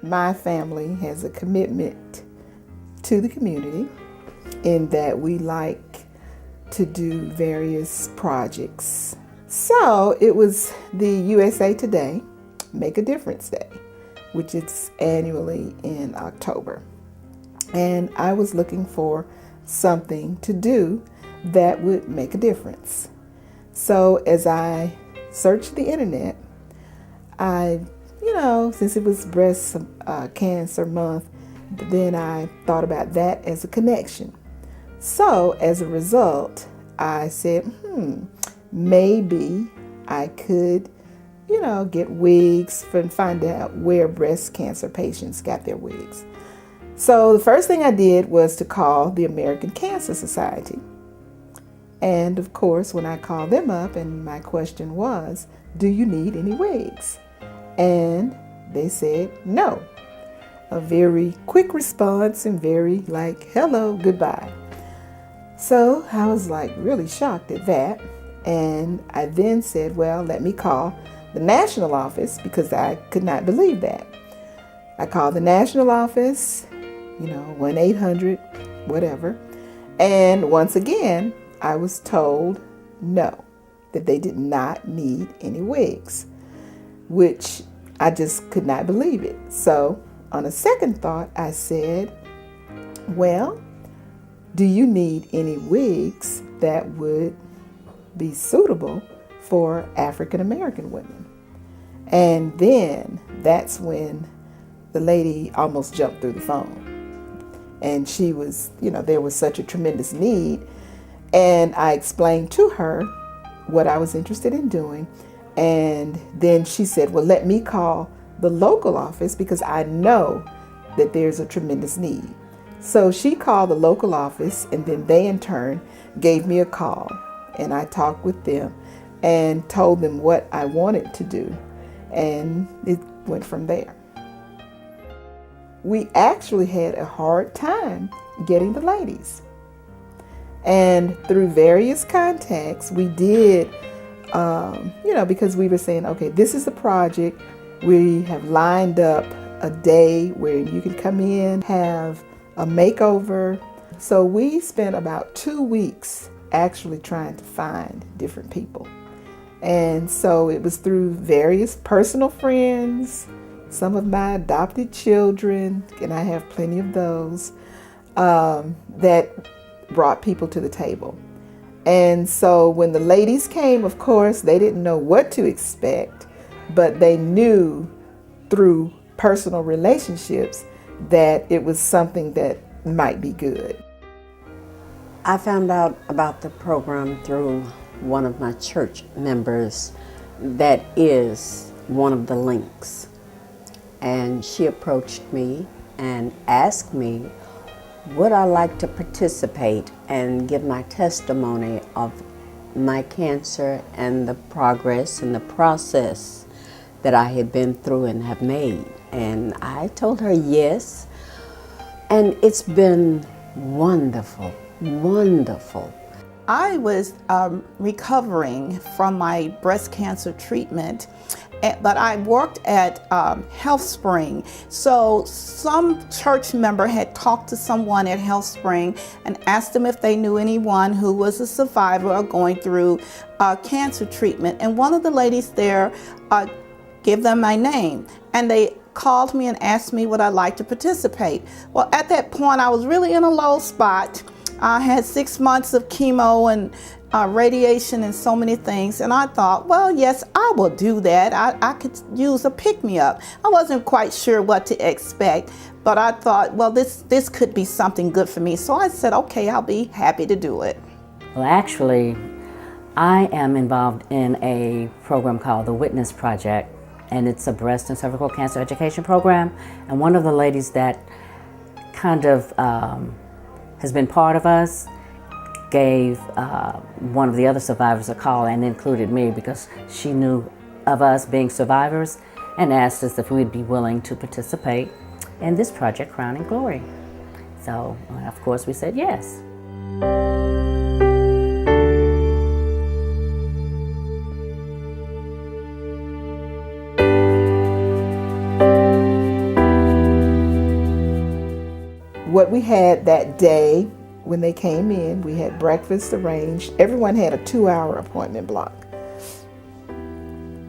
my family has a commitment to the community in that we like to do various projects. So it was the USA Today Make a Difference Day, which is annually in October. And I was looking for something to do that would make a difference. So as I searched the internet, since it was breast cancer month, then I thought about that as a connection. So as a result, I said, maybe I could, get wigs and find out where breast cancer patients got their wigs. So the first thing I did was to call the American Cancer Society. And of course, when I called them up and my question was, do you need any wigs? And they said no. A very quick response and very like, hello, goodbye. So I was like really shocked at that. And I then said, well, let me call the national office because I could not believe that. I called the national office, 1-800, whatever. And once again, I was told no, that they did not need any wigs, which I just could not believe it. So on a second thought, I said, well, do you need any wigs that would be suitable for African American women? And then that's when the lady almost jumped through the phone. And she was, there was such a tremendous need. And I explained to her what I was interested in doing. And then she said, well, let me call the local office because I know that there's a tremendous need. So she called the local office, and then they in turn gave me a call. And I talked with them and told them what I wanted to do. And it went from there. We actually had a hard time getting the ladies. And through various contacts, we did, because we were saying, okay, this is the project. We have lined up a day where you can come in, have a makeover. So we spent about 2 weeks actually trying to find different people. And so it was through various personal friends, some of my adopted children, and I have plenty of those, that brought people to the table. And so when the ladies came, of course, they didn't know what to expect, but they knew through personal relationships that it was something that might be good. I found out about the program through one of my church members that is one of the links. And she approached me and asked me, would I like to participate and give my testimony of my cancer and the progress and the process that I had been through and have made? And I told her yes. And it's been wonderful, wonderful. I was recovering from my breast cancer treatment, but I worked at HealthSpring. So some church member had talked to someone at HealthSpring and asked them if they knew anyone who was a survivor or going through cancer treatment. And one of the ladies there gave them my name, and they called me and asked me would I like to participate. Well, at that point, I was really in a low spot. I had 6 months of chemo and radiation and so many things. And I thought, well, yes, I will do that. I could use a pick-me-up. I wasn't quite sure what to expect, but I thought, well, this could be something good for me. So I said, okay, I'll be happy to do it. Well, actually, I am involved in a program called the Witness Project, and it's a breast and cervical cancer education program. And one of the ladies that kind of has been part of us gave one of the other survivors a call and included me because she knew of us being survivors and asked us if we'd be willing to participate in this project, Crowning Glory. So, of course, we said yes. what we had that day when they came in, we had breakfast arranged. Everyone had a 2-hour appointment block.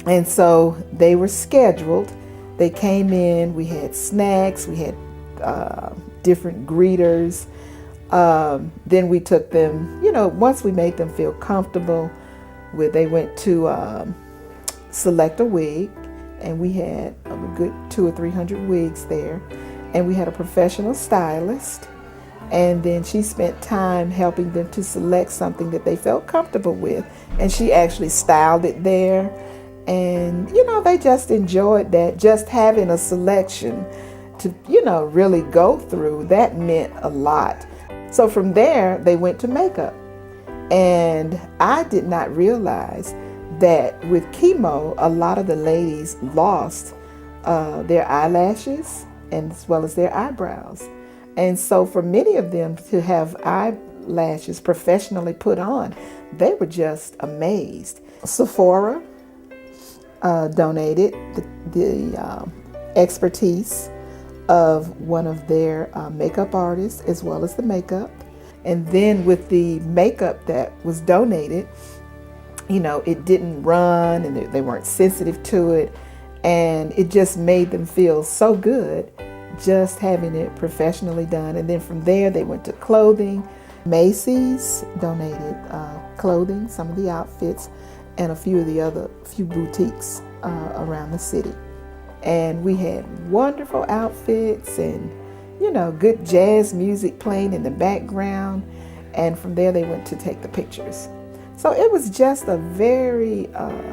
And so they were scheduled. They came in, we had snacks, we had different greeters. Then we took them, once we made them feel comfortable, they went to select a wig, and we had a good 200 or 300 wigs there. And we had a professional stylist, and then she spent time helping them to select something that they felt comfortable with. And she actually styled it there. And, they just enjoyed that. Just having a selection to, really go through, that meant a lot. So from there, they went to makeup. And I did not realize that with chemo, a lot of the ladies lost their eyelashes and as well as their eyebrows. And so for many of them to have eyelashes professionally put on, they were just amazed. Sephora donated the expertise of one of their makeup artists as well as the makeup. And then with the makeup that was donated, it didn't run and they weren't sensitive to it. And it just made them feel so good just having it professionally done. And then from there, they went to clothing. Macy's donated clothing, some of the outfits, and a few boutiques around the city. And we had wonderful outfits and, good jazz music playing in the background. And from there, they went to take the pictures. So it was just a very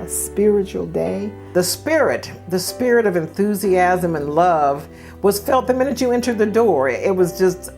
spiritual day. The spirit of enthusiasm and love was felt the minute you entered the door. It was just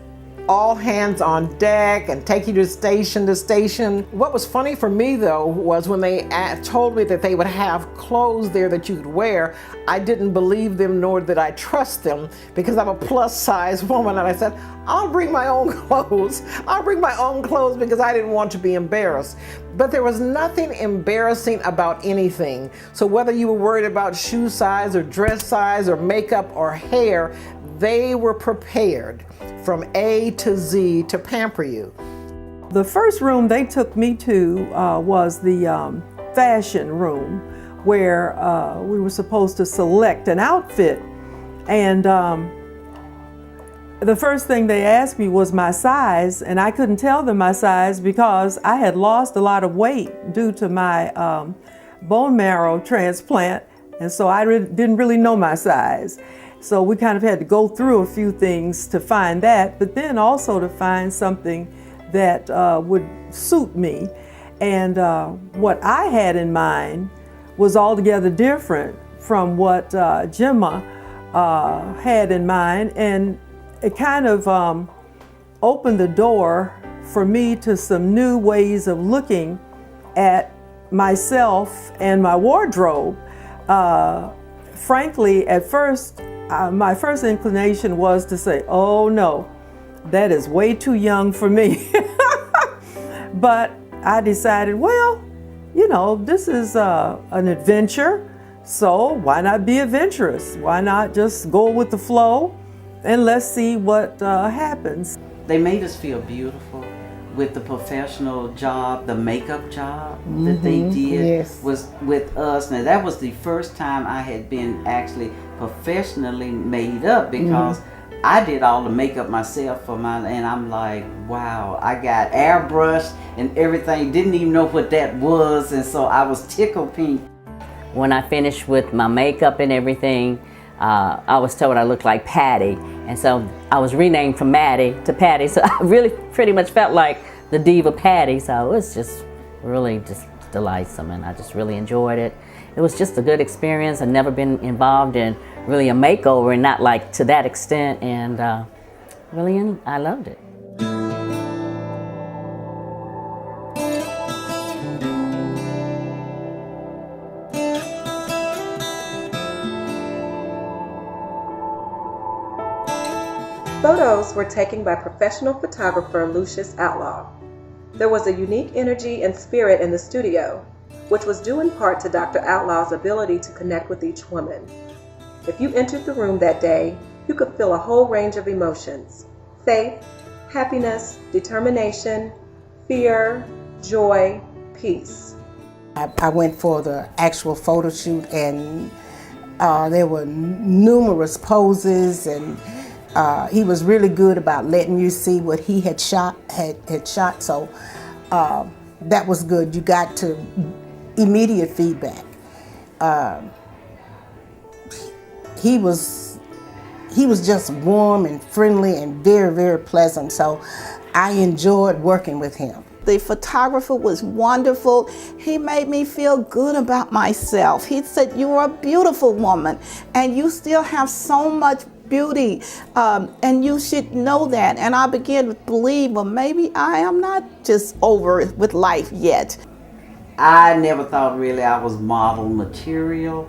all hands on deck and take you to station to station. What was funny for me though was when they told me that they would have clothes there that you could wear, I didn't believe them nor did I trust them because I'm a plus size woman, and I said, I'll bring my own clothes. I'll bring my own clothes because I didn't want to be embarrassed. But there was nothing embarrassing about anything. So whether you were worried about shoe size or dress size or makeup or hair, they were prepared from A to Z to pamper you. The first room they took me to was the fashion room, where we were supposed to select an outfit. And the first thing they asked me was my size, and I couldn't tell them my size because I had lost a lot of weight due to my bone marrow transplant, and so I didn't really know my size. So we kind of had to go through a few things to find that, but then also to find something that would suit me. And what I had in mind was altogether different from what Gemma had in mind. And it kind of opened the door for me to some new ways of looking at myself and my wardrobe. Frankly, at first, my first inclination was to say, oh no, that is way too young for me. But I decided, well, this is an adventure, so why not be adventurous? Why not just go with the flow and let's see what happens. They made us feel beautiful with the professional job, the makeup job that they did was with us. Now that was the first time I had been actually professionally made up because I did all the makeup myself and I'm like, wow, I got airbrushed and everything, didn't even know what that was, and so I was tickled pink. When I finished with my makeup and everything, I was told I looked like Patty, and so I was renamed from Maddie to Patty, so I really pretty much felt like the diva Patty, so it was just really just delightsome, and I just really enjoyed it. It was just a good experience. I've never been involved in really a makeover, and not like to that extent, and I loved it. Photos were taken by professional photographer Lucius Outlaw. There was a unique energy and spirit in the studio, which was due in part to Dr. Outlaw's ability to connect with each woman. If you entered the room that day, you could feel a whole range of emotions, faith, happiness, determination, fear, joy, peace. I went for the actual photo shoot, and there were numerous poses, and he was really good about letting you see what he had shot. So that was good. You got to immediate feedback. He was just warm and friendly and very, very pleasant. So I enjoyed working with him. The photographer was wonderful. He made me feel good about myself. He said, "You are a beautiful woman and you still have so much beauty, and you should know that." And I began to believe, well, maybe I am not just over with life yet. I never thought really I was model material.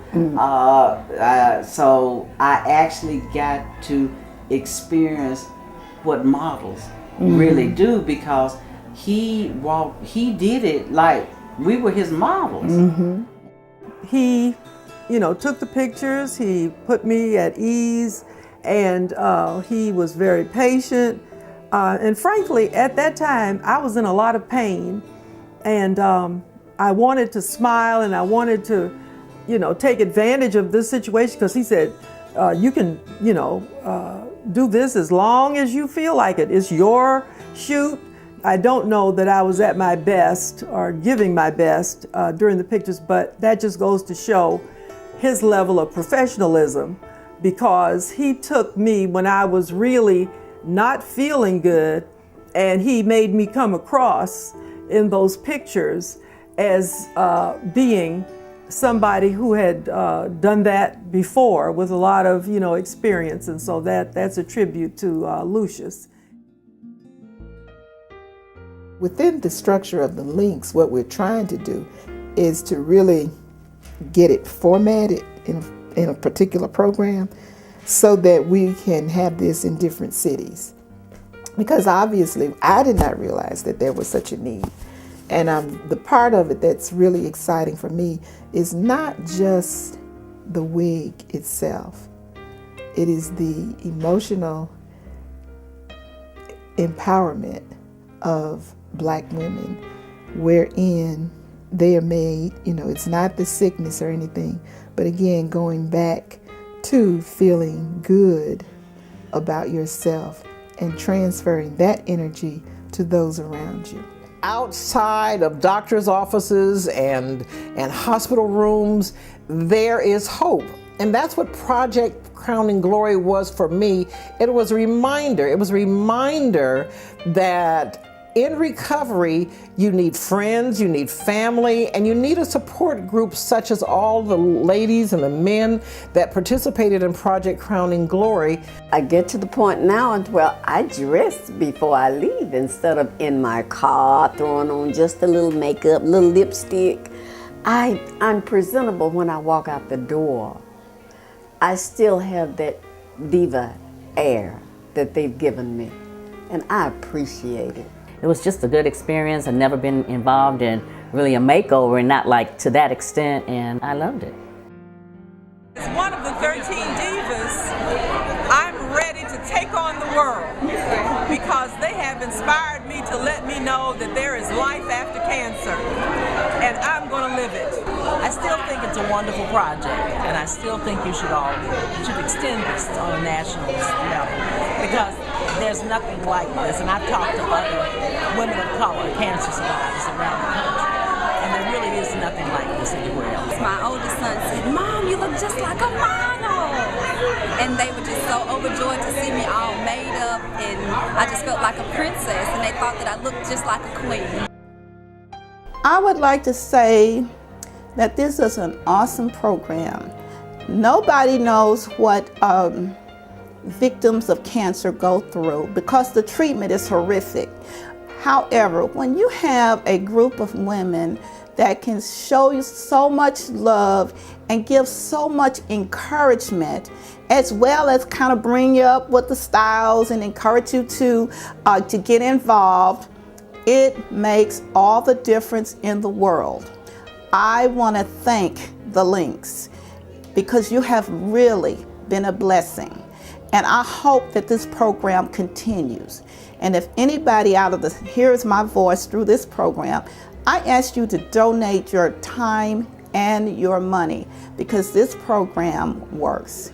So I actually got to experience what models really do, because he did it like we were his models. He, took the pictures, he put me at ease, and he was very patient. And frankly, at that time, I was in a lot of pain, and I wanted to smile, and I wanted to, take advantage of this situation, because he said, you can, do this as long as you feel like it. It's your shoot. I don't know that I was at my best or giving my best during the pictures, but that just goes to show his level of professionalism, because he took me when I was really not feeling good, and he made me come across in those pictures as being somebody who had done that before with a lot of experience, and so that's a tribute to Lucius. Within the structure of the links, what we're trying to do is to really get it formatted in a particular program so that we can have this in different cities. Because obviously I did not realize that there was such a need. And the part of it that's really exciting for me is not just the wig itself. It is the emotional empowerment of Black women, wherein they are made, it's not the sickness or anything, but again, going back to feeling good about yourself and transferring that energy to those around you. Outside of doctors' offices and hospital rooms, there is hope. And that's what Project Crowning Glory was for me. It was a reminder. It was a reminder that in recovery, you need friends, you need family, and you need a support group such as all the ladies and the men that participated in Project Crowning Glory. I get to the point now where I dress before I leave instead of in my car throwing on just a little makeup, little lipstick. I'm presentable when I walk out the door. I still have that diva air that they've given me, and I appreciate it. It was just a good experience. I've never been involved in really a makeover, and not like to that extent, and I loved it. As one of the 13 divas, I'm ready to take on the world, because they have inspired me to let me know that there is life after cancer, and I'm going to live it. I still think it's a wonderful project, and I still think you should extend this on a national level, because there's nothing like this. And I've talked to other women of color, cancer survivors around the country, and there really is nothing like this anywhere else. My oldest son said, "Mom, you look just like a model." And they were just so overjoyed to see me all made up, and I just felt like a princess, and they thought that I looked just like a queen. I would like to say that this is an awesome program. Nobody knows what victims of cancer go through, because the treatment is horrific. However, when you have a group of women that can show you so much love and give so much encouragement, as well as kind of bring you up with the styles and encourage you to get involved, it makes all the difference in the world. I want to thank the Links, because you have really been a blessing. And I hope that this program continues. And if anybody hears my voice through this program, I ask you to donate your time and your money, because this program works.